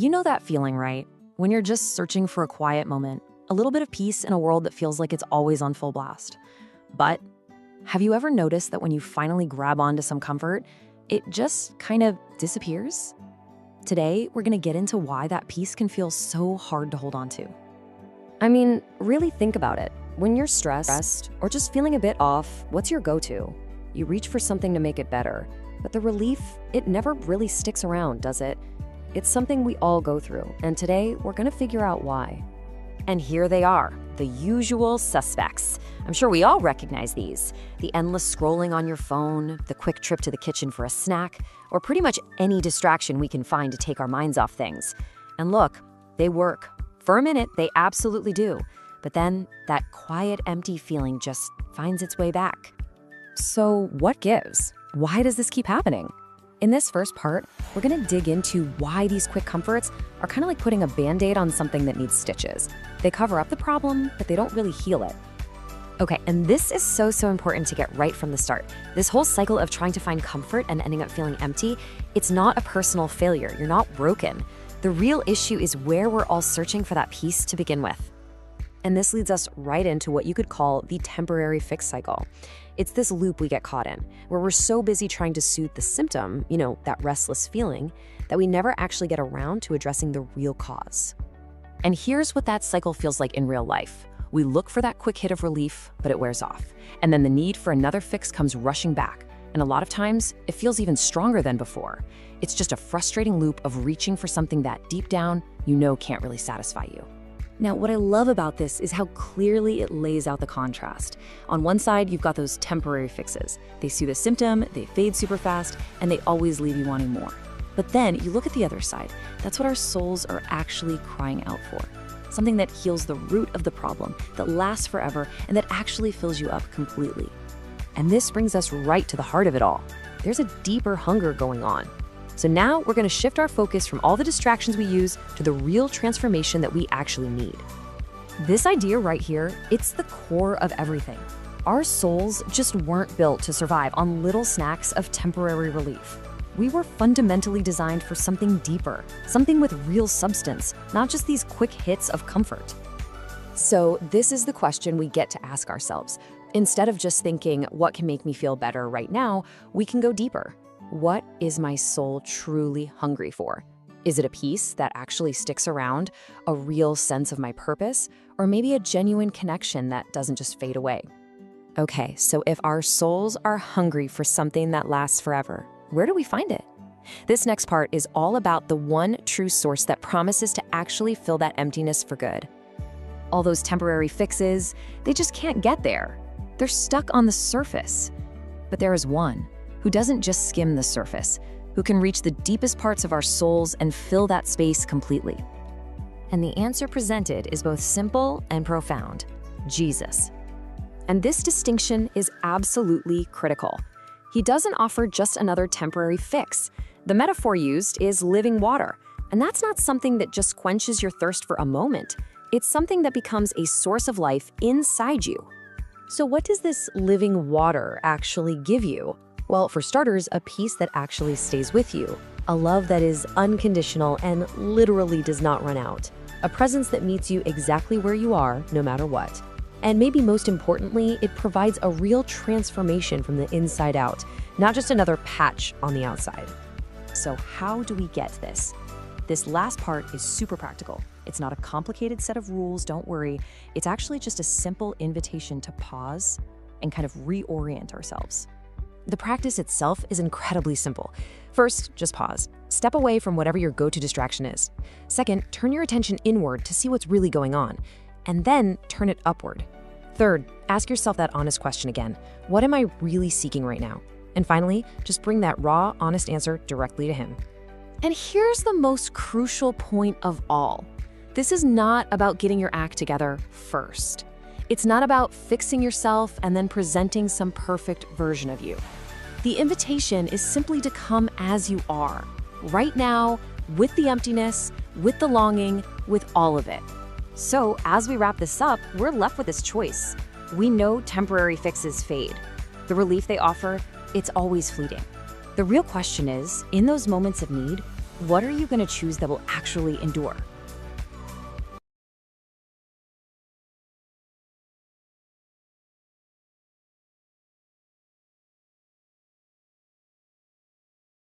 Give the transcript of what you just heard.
You know that feeling, right? When you're just searching for a quiet moment, a little bit of peace in a world that feels like it's always on full blast. But have you ever noticed that when you finally grab onto some comfort, it just kind of disappears? Today, we're going to get into why that peace can feel so hard to hold on to. I mean, really think about it. When you're stressed or just feeling a bit off, what's your go-to? You reach for something to make it better, but the relief, it never really sticks around, does it? It's something we all go through, and today we're going to figure out why. And here they are, the usual suspects. I'm sure we all recognize these. The endless scrolling on your phone, the quick trip to the kitchen for a snack, or pretty much any distraction we can find to take our minds off things. And look, they work. For a minute, they absolutely do. But then that quiet, empty feeling just finds its way back. So what gives? Why does this keep happening? In this first part, we're going to dig into why these quick comforts are kind of like putting a Band-Aid on something that needs stitches. They cover up the problem, but they don't really heal it. Okay, and this is so important to get right from the start. This whole cycle of trying to find comfort and ending up feeling empty, it's not a personal failure. You're not broken. The real issue is where we're all searching for that peace to begin with. And this leads us right into what you could call the temporary fix cycle. It's this loop we get caught in, where we're so busy trying to soothe the symptom, that restless feeling, that we never actually get around to addressing the real cause. And here's what that cycle feels like in real life. We look for that quick hit of relief, but it wears off. And then the need for another fix comes rushing back. And a lot of times, it feels even stronger than before. It's just a frustrating loop of reaching for something that deep down, can't really satisfy you. Now, what I love about this is how clearly it lays out the contrast. On one side, you've got those temporary fixes. They soothe a symptom, they fade super fast, and they always leave you wanting more. But then you look at the other side. That's what our souls are actually crying out for. Something that heals the root of the problem, that lasts forever, and that actually fills you up completely. And this brings us right to the heart of it all. There's a deeper hunger going on. So now we're going to shift our focus from all the distractions we use to the real transformation that we actually need. This idea right here, it's the core of everything. Our souls just weren't built to survive on little snacks of temporary relief. We were fundamentally designed for something deeper, something with real substance, not just these quick hits of comfort. So this is the question we get to ask ourselves. Instead of just thinking, what can make me feel better right now, we can go deeper. What is my soul truly hungry for? Is it a peace that actually sticks around, a real sense of my purpose, or maybe a genuine connection that doesn't just fade away? Okay, so if our souls are hungry for something that lasts forever, where do we find it? This next part is all about the one true source that promises to actually fill that emptiness for good. All those temporary fixes, they just can't get there. They're stuck on the surface. But there is one who doesn't just skim the surface, who can reach the deepest parts of our souls and fill that space completely. And the answer presented is both simple and profound: Jesus. And this distinction is absolutely critical. He doesn't offer just another temporary fix. The metaphor used is living water, and that's not something that just quenches your thirst for a moment. It's something that becomes a source of life inside you. So what does this living water actually give you? Well, for starters, a peace that actually stays with you, a love that is unconditional and literally does not run out, a presence that meets you exactly where you are, no matter what. And maybe most importantly, it provides a real transformation from the inside out, not just another patch on the outside. So how do we get this? This last part is super practical. It's not a complicated set of rules, don't worry. It's actually just a simple invitation to pause and kind of reorient ourselves. The practice itself is incredibly simple. First, just pause. Step away from whatever your go-to distraction is. Second, turn your attention inward to see what's really going on. And then turn it upward. Third, ask yourself that honest question again. What am I really seeking right now? And finally, just bring that raw, honest answer directly to him. And here's the most crucial point of all. This is not about getting your act together first. It's not about fixing yourself and then presenting some perfect version of you. The invitation is simply to come as you are, right now, with the emptiness, with the longing, with all of it. So as we wrap this up, we're left with this choice. We know temporary fixes fade. The relief they offer, it's always fleeting. The real question is, in those moments of need, What are you going to choose that will actually endure?